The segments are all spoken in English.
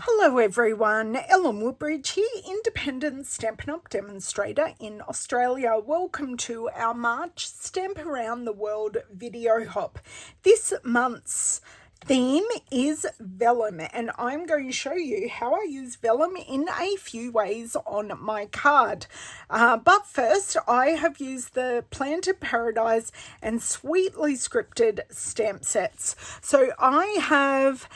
Hello everyone, Ellen Woodbridge here, independent Stampin' Up! Demonstrator in Australia. Welcome to our March Stamp Around the World video hop. This month's theme is Vellum, and I'm going to show you how I use Vellum in a few ways on my card. But first, I have used the Planted Paradise and Sweetly Scripted stamp sets. So I have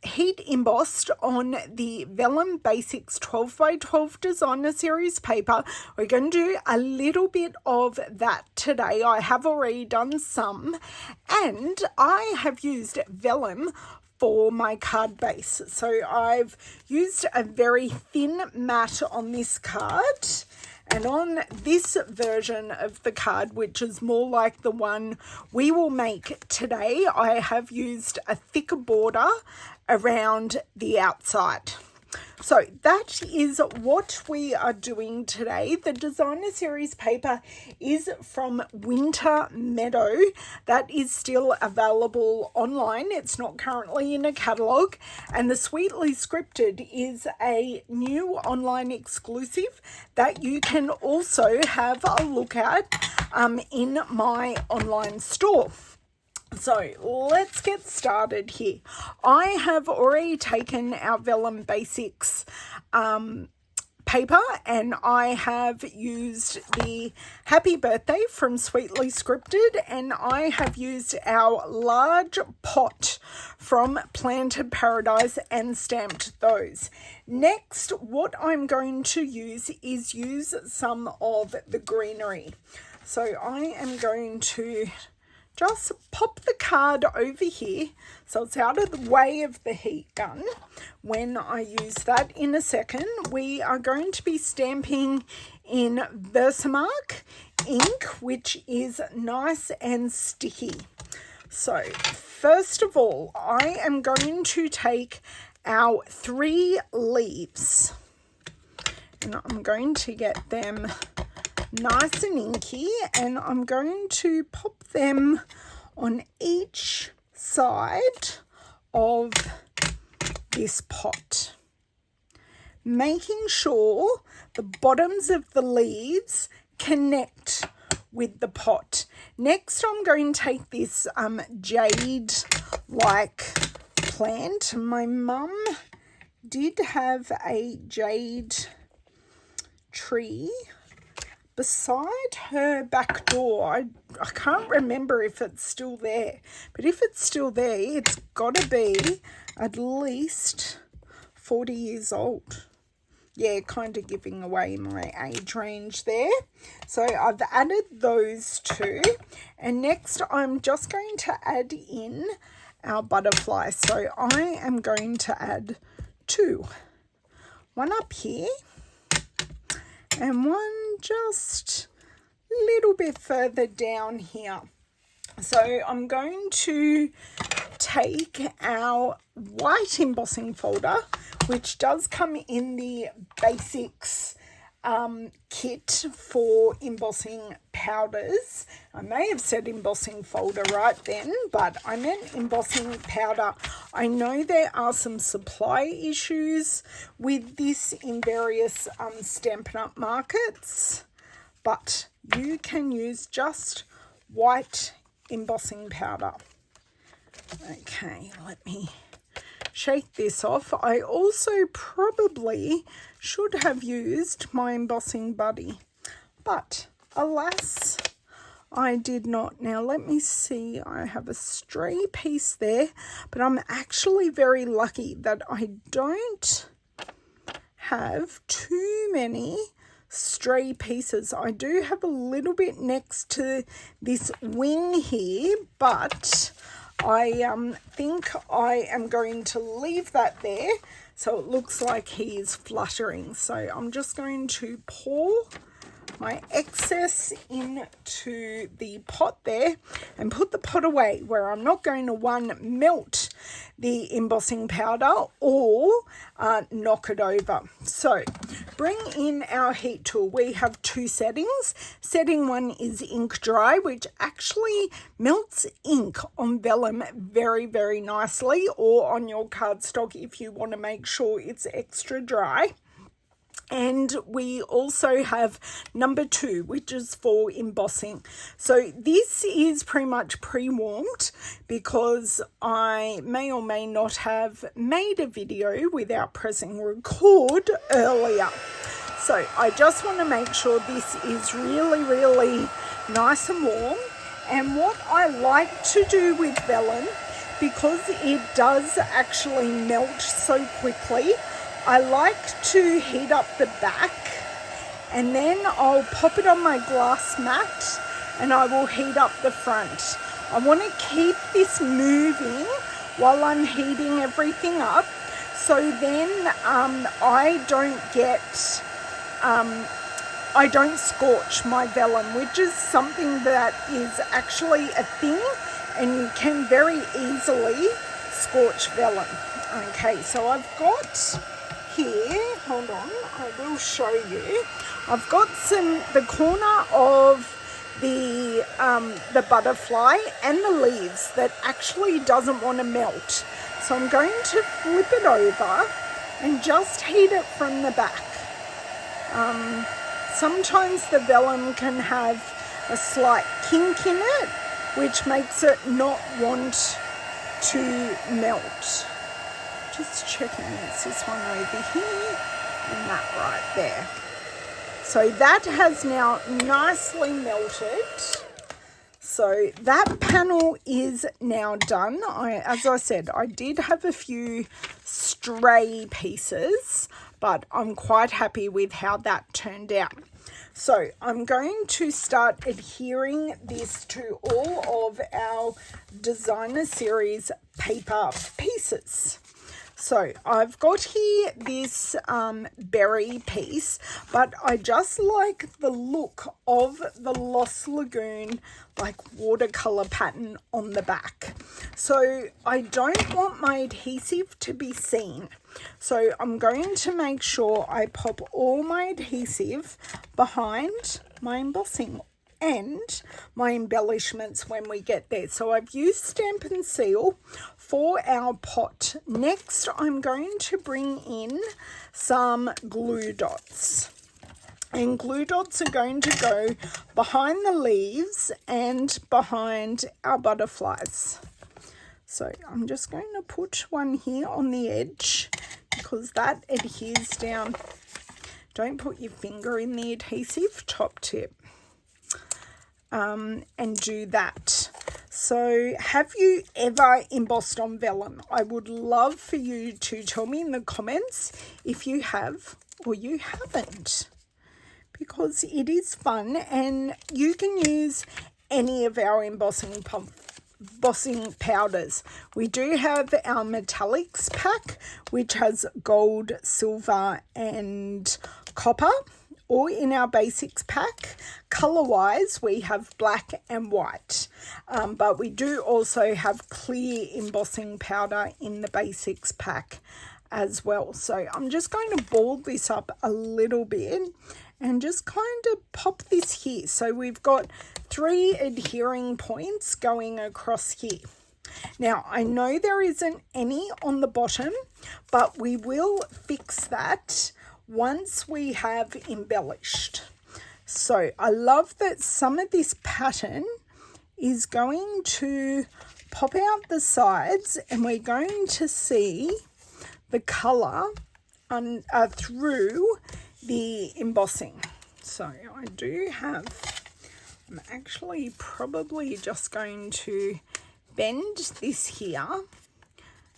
heat embossed on the Vellum Basics 12x12 Designer Series paper. We're going to do a little bit of that today. I have already done some, and I have used Vellum for my card base. So I've used a very thin mat on this card. And on this version of the card, which is more like the one we will make today, I have used a thicker border around the outside. So that is what we are doing today. The Designer Series paper is from Winter Meadow. That is still available online. It's not currently in a catalogue. And the Sweetly Scripted is a new online exclusive that you can also have a look at in my online store. So let's get started here. I have already taken our Vellum Basics paper, and I have used the Happy Birthday from Sweetly Scripted, and I have used our large pot from Planted Paradise and stamped those. Next, what I'm going to use is some of the greenery. So I am going to just pop the card over here so it's out of the way of the heat gun. When I use that in a second, we are going to be stamping in Versamark ink, which is nice and sticky. So first of all, I am going to take our 3 leaves, and I'm going to get them nice and inky, and I'm going to pop them on each side of this pot, making sure the bottoms of the leaves connect with the pot. Next, I'm going to take this jade-like plant. My mum did have a jade tree beside her back door. I can't remember if it's still there, but if it's still there, it's got to be at least 40 years old. Yeah, kind of giving away my age range there. So I've added those 2, and next I'm just going to add in our butterfly. So I am going to add 2. One up here and one just a little bit further down here. So I'm going to take our white embossing folder, which does come in the Basics kit for embossing powders. I may have said embossing folder right then, but I meant embossing powder. I know there are some supply issues with this in various Stampin' Up! Markets, but you can use just white embossing powder. Okay, let me shake this off. I also probably should have used my embossing buddy, but alas, I did not. Now let me see, I have a stray piece there, but I'm actually very lucky that I don't have too many stray pieces. I do have a little bit next to this wing here, but I think I am going to leave that there so it looks like he is fluttering. So I'm just going to pour my excess into the pot there and put the pot away where I'm not going to melt the embossing powder or knock it over. So bring in our heat tool. We have two settings. Setting 1 is ink dry, which actually melts ink on vellum very, very nicely, or on your cardstock if you want to make sure it's extra dry. And we also have number 2, which is for embossing. So this is pretty much pre-warmed because I may or may not have made a video without pressing record earlier. So I just want to make sure this is really, really nice and warm. And what I like to do with vellum, because it does actually melt so quickly, I like to heat up the back and then I'll pop it on my glass mat and I will heat up the front. I want to keep this moving while I'm heating everything up, so then I don't scorch my vellum, which is something that is actually a thing, and you can very easily scorch vellum. Okay, so I've got here, hold on, I will show you. I've got the corner of the butterfly and the leaves that actually doesn't want to melt. So I'm going to flip it over and just heat it from the back. Sometimes the vellum can have a slight kink in it, which makes it not want to melt. Just checking, it's this one over here and that right there. So that has now nicely melted. So that panel is now done. As I said, I did have a few stray pieces, but I'm quite happy with how that turned out. So I'm going to start adhering this to all of our designer series paper pieces. So I've got here this berry piece, but I just like the look of the Lost Lagoon like watercolor pattern on the back. So I don't want my adhesive to be seen. So I'm going to make sure I pop all my adhesive behind my embossing and my embellishments when we get there. So I've used Stampin' Seal for our pot. Next, I'm going to bring in some glue dots. And glue dots are going to go behind the leaves and behind our butterflies. So I'm just going to put one here on the edge because that adheres down. Don't put your finger in the adhesive, top tip. And do that. So have you ever embossed on vellum? I would love for you to tell me in the comments if you have or you haven't, because it is fun and you can use any of our embossing powders. We do have our metallics pack, which has gold, silver and copper. Or in our basics pack, color-wise, we have black and white. But we do also have clear embossing powder in the basics pack as well. So I'm just going to ball this up a little bit and just kind of pop this here. So we've got 3 adhering points going across here. Now, I know there isn't any on the bottom, but we will fix that once we have embellished. So I love that some of this pattern is going to pop out the sides and we're going to see the colour through the embossing. So I'm actually probably just going to bend this here,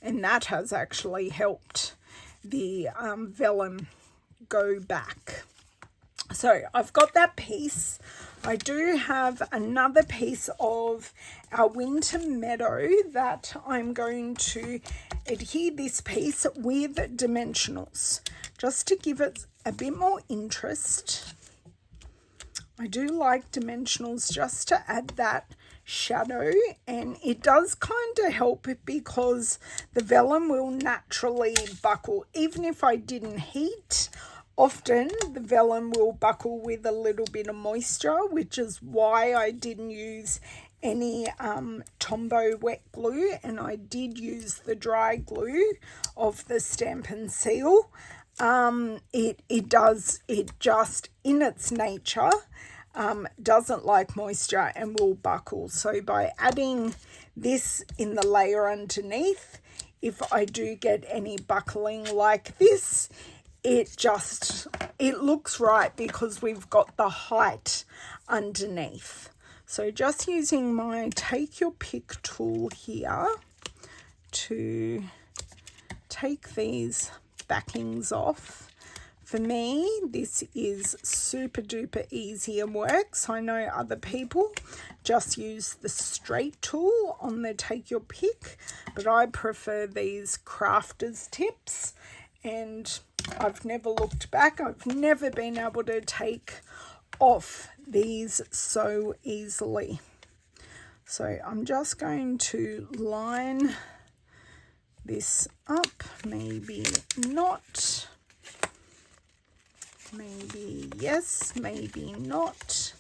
and that has actually helped the vellum go back. So I've got that piece. I do have another piece of our winter meadow that I'm going to adhere this piece with dimensionals just to give it a bit more interest. I do like dimensionals just to add that shadow, and it does kind of help because the vellum will naturally buckle. Even if I didn't heat, often the vellum will buckle with a little bit of moisture, which is why I didn't use any Tombow wet glue, and I did use the dry glue of the Stampin' Seal. It just in its nature doesn't like moisture and will buckle. So by adding this in the layer underneath, if I do get any buckling like this, it looks right because we've got the height underneath. So just using my take your pick tool here to take these backings off. For me, this is super duper easy and works. I know other people just use the straight tool on the take your pick, but I prefer these crafter's tips, and I've never looked back. I've never been able to take off these so easily. So I'm just going to line this up, maybe not, maybe yes, maybe not.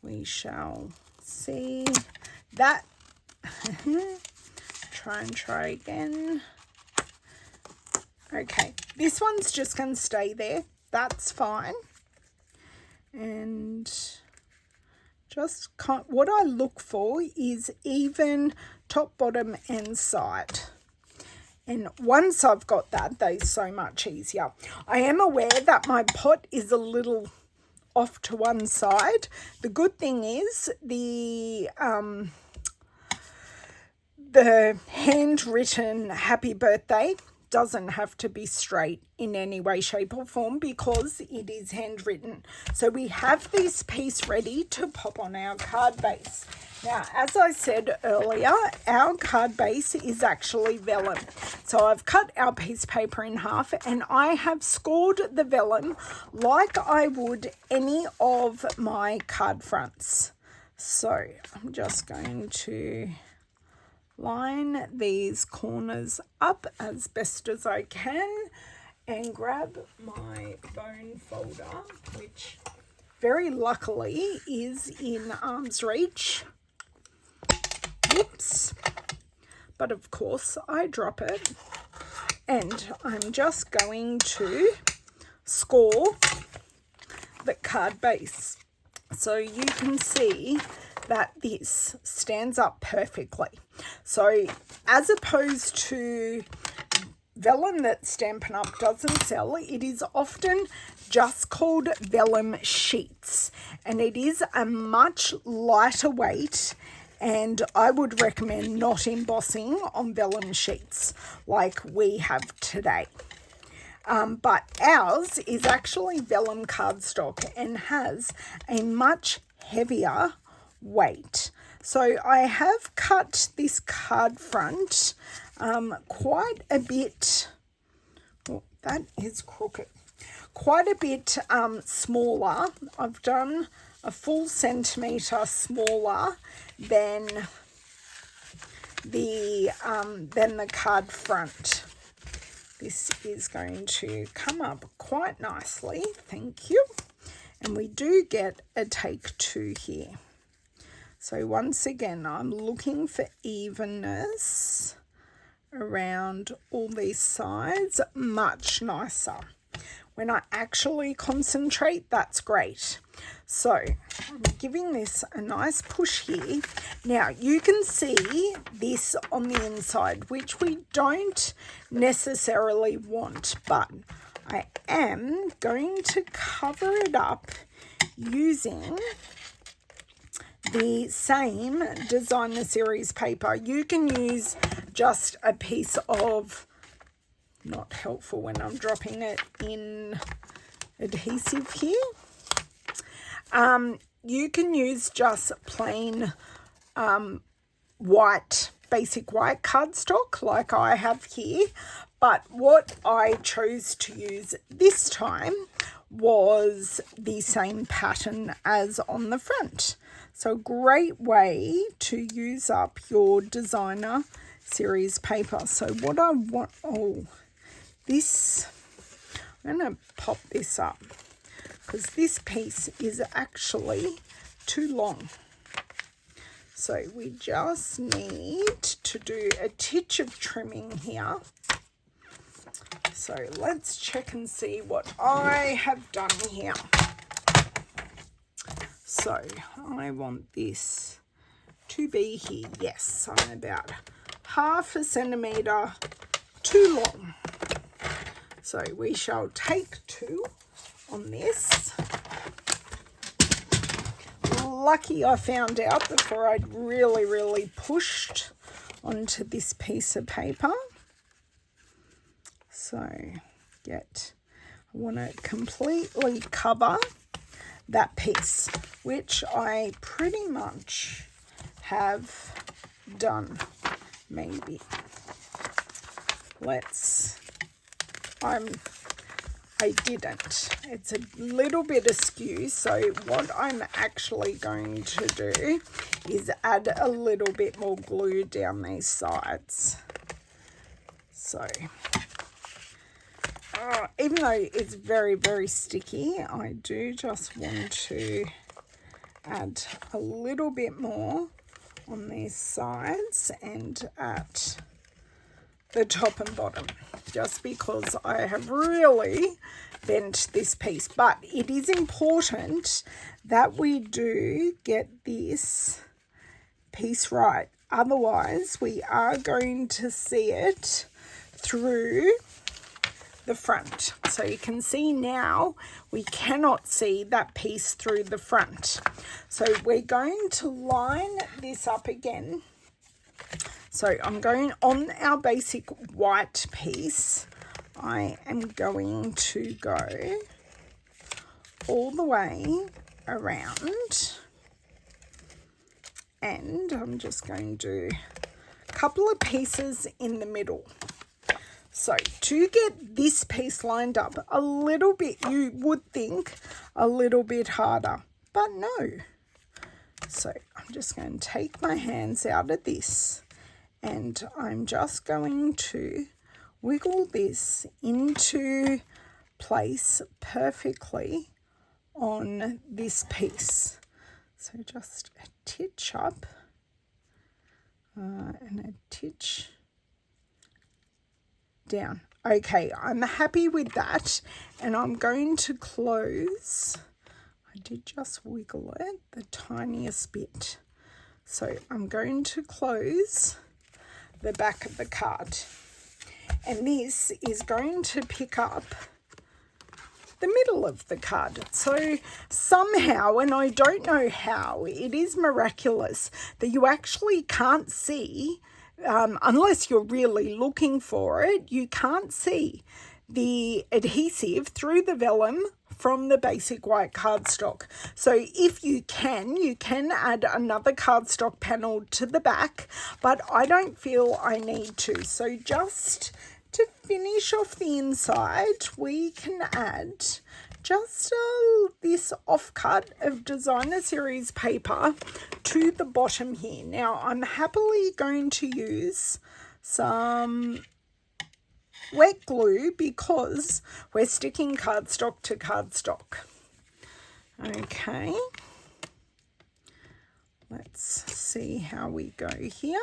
We shall see. That try again. Okay, this one's just going to stay there. That's fine. And just what I look for is even top, bottom and side. And once I've got that, they're so much easier. I am aware that my pot is a little off to one side. The good thing is the handwritten happy birthday doesn't have to be straight in any way, shape or form because it is handwritten. So we have this piece ready to pop on our card base. Now, as I said earlier, our card base is actually vellum. So I've cut our piece of paper in half and I have scored the vellum like I would any of my card fronts. So I'm just going to line these corners up as best as I can and grab my bone folder, which very luckily is in arm's reach. Whoops. But of course I drop it, and I'm just going to score the card base so you can see that this stands up perfectly. So as opposed to vellum that Stampin' Up doesn't sell, it is often just called vellum sheets, and it is a much lighter weight, and I would recommend not embossing on vellum sheets like we have today. But ours is actually vellum cardstock and has a much heavier weight. So I have cut this card front quite a bit, oh, that is crooked, quite a bit smaller. I've done a full centimetre smaller than the card front. This is going to come up quite nicely, thank you. And we do get a take two here. So once again, I'm looking for evenness around all these sides, much nicer. When I actually concentrate, that's great. So I'm giving this a nice push here. Now you can see this on the inside, which we don't necessarily want, but I am going to cover it up using the same designer series paper. You can use just a piece of, not helpful when I'm dropping it in adhesive here. You can use just plain white, basic white cardstock like I have here. But what I chose to use this time was the same pattern as on the front. So a great way to use up your designer series paper. So what I want, I'm going to pop this up because this piece is actually too long. So we just need to do a titch of trimming here. So let's check and see what I have done here. So I want this to be here. Yes, I'm about 1/2 centimetre too long. So we shall take 2 on this. Lucky I found out before I'd really pushed onto this piece of paper. So I want to completely cover that piece, which I pretty much have done. Maybe I didn't. It's a little bit askew, so what I'm actually going to do is add a little bit more glue down these sides. So even though it's very sticky, I do just want to add a little bit more on these sides and at the top and bottom, just because I have really bent this piece. But it is important that we do get this piece right, otherwise we are going to see it through the front. So you can see now we cannot see that piece through the front. So we're going to line this up again. So I'm going on our basic white piece. I am going to go all the way around, and I'm just going to do a couple of pieces in the middle. So to get this piece lined up a little bit, you would think a little bit harder, but no. So I'm just going to take my hands out of this, and I'm just going to wiggle this into place perfectly on this piece. So just a titch up and a titch down. Okay, I'm happy with that, and I'm going to close. I did just wiggle it the tiniest bit. So I'm going to close the back of the card, and this is going to pick up the middle of the card. So somehow, and I don't know how, it is miraculous that you actually can't see, unless you're really looking for it, you can't see the adhesive through the vellum from the basic white cardstock. So if you can add another cardstock panel to the back, but I don't feel I need to. So just to finish off the inside, we can add just this offcut of designer series paper to the bottom here. Now I'm happily going to use some wet glue because we're sticking cardstock to cardstock. Okay, let's see how we go here.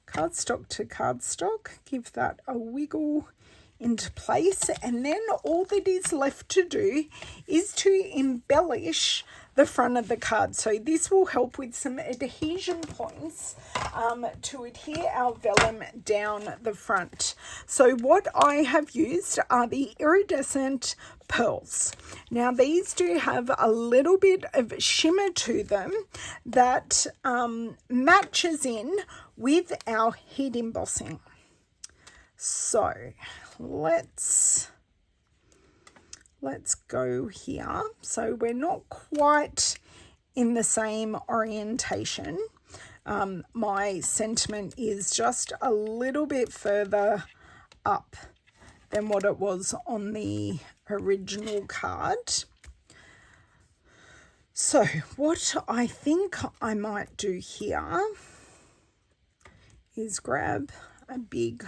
Cardstock to cardstock, give that a wiggle into place, and then all that is left to do is to embellish the front of the card. So this will help with some adhesion points to adhere our vellum down the front. So what I have used are the iridescent pearls. Now these do have a little bit of shimmer to them that matches in with our heat embossing. So let's go here. So we're not quite in the same orientation. My sentiment is just a little bit further up than what it was on the original card. So what I think I might do here is grab a big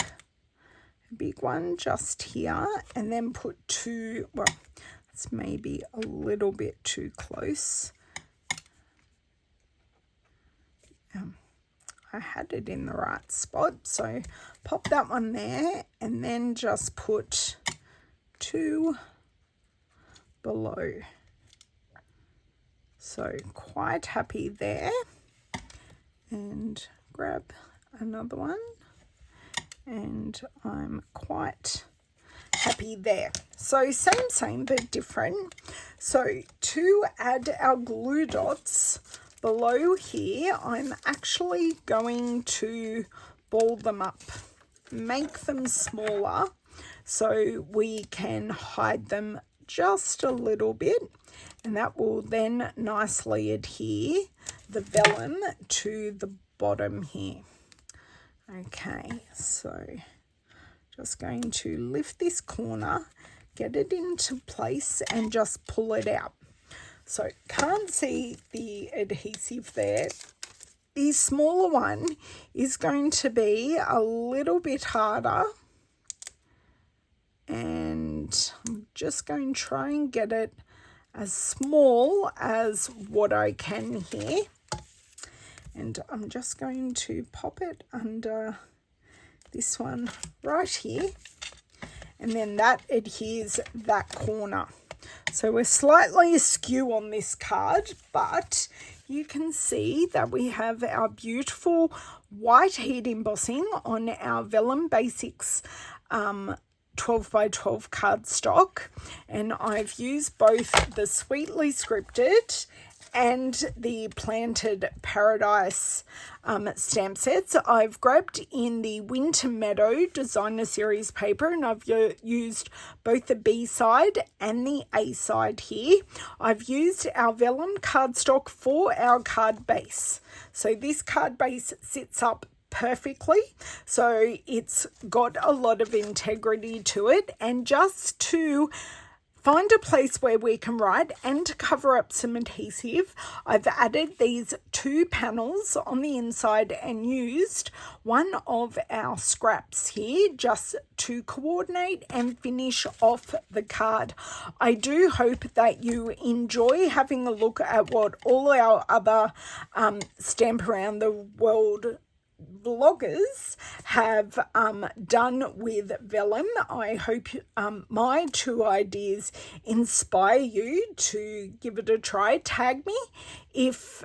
one just here, and then put two, well, it's maybe a little bit too close. I had it in the right spot, so pop that one there, and then just put two below. So quite happy there, and grab another one, and I'm quite happy there. So same but different. So to add our glue dots below here, I'm actually going to ball them up, make them smaller so we can hide them just a little bit, and that will then nicely adhere the vellum to the bottom here. Okay, so just going to lift this corner, get it into place, and just pull it out. So can't see the adhesive there. The smaller one is going to be a little bit harder, and I'm just going to try and get it as small as what I can here. And I'm just going to pop it under this one right here, and then that adheres that corner. So we're slightly askew on this card, but you can see that we have our beautiful white heat embossing on our Vellum Basics 12 by 12 cardstock, and I've used both the Sweetly Scripted and the Planted Paradise stamp sets. I've grabbed in the Winter Meadow Designer Series paper, and I've used both the B side and the A side here. I've used our Vellum cardstock for our card base. So this card base sits up perfectly, so it's got a lot of integrity to it. And just to find a place where we can write and to cover up some adhesive, I've added these two panels on the inside and used one of our scraps here just to coordinate and finish off the card. I do hope that you enjoy having a look at what all our other Stamp Around the World vloggers have done with vellum. I hope my two ideas inspire you to give it a try. Tag me if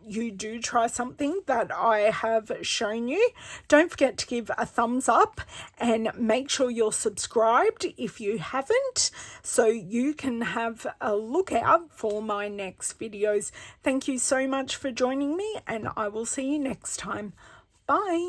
you do try something that I have shown you. Don't forget to give a thumbs up and make sure you're subscribed if you haven't, so you can have a look out for my next videos. Thank you so much for joining me, and I will see you next time. Bye.